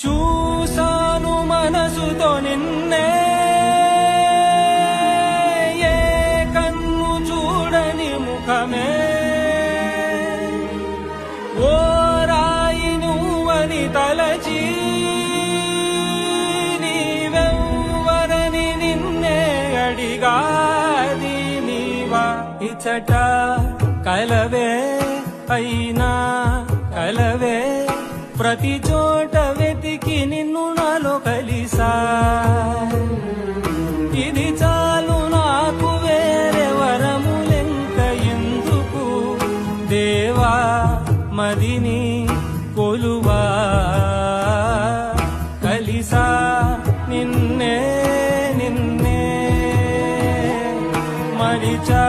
చూసాను మనసుతో నిన్నే ఏ కన్ను చూడని ముఖమే ఓ రాయి నువ్వని తలచి నీవెవ్వరని నిన్నే అడిగాది నీవా ఇచ్చట కలవే అయినా కలవే ప్రతి చోట వెతికి నిన్ను నాలో కలిసా ఇది చాలు నాకు వేరే వరములెంక ఎందుకు దేవా మదిని కొలువా కలిసా నిన్నే నిన్నే మరిచా